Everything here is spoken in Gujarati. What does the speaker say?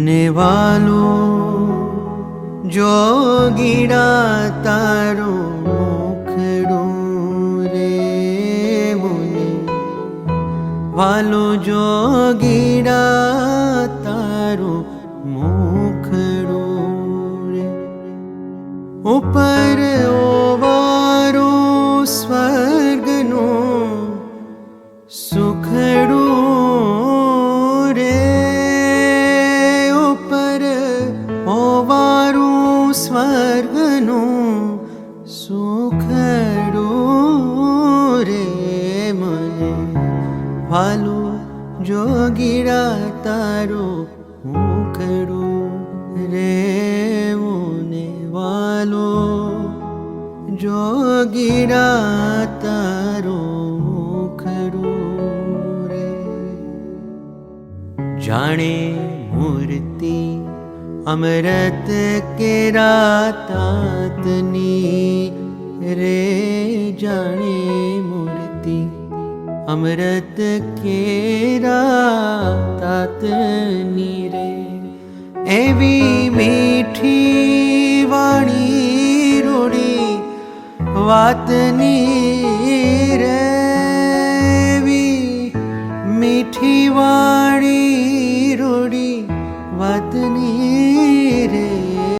મને વાલો જોગીડા તારું મુખડું રે, મને વાલો જોગીડા તારું મુખડું રે. ઉપર ઓવારું સ્વર્ગનું સુખડું રે, ઉપર ઓવારું સ્વર્ગનું સુખડું રે, મને વાલું જોગીડા તારું મુખડું રે, મને વાલો જોગીડા તારું મુખડું રે. જાણે મૂર્તિ અમૃત કેરા તાતની રે, જાણે મૂર્તિ અમૃત કેરા તાતની રે. એવી મીઠી વાણી રૂડી વાતની રે, એવી મીઠી વાણી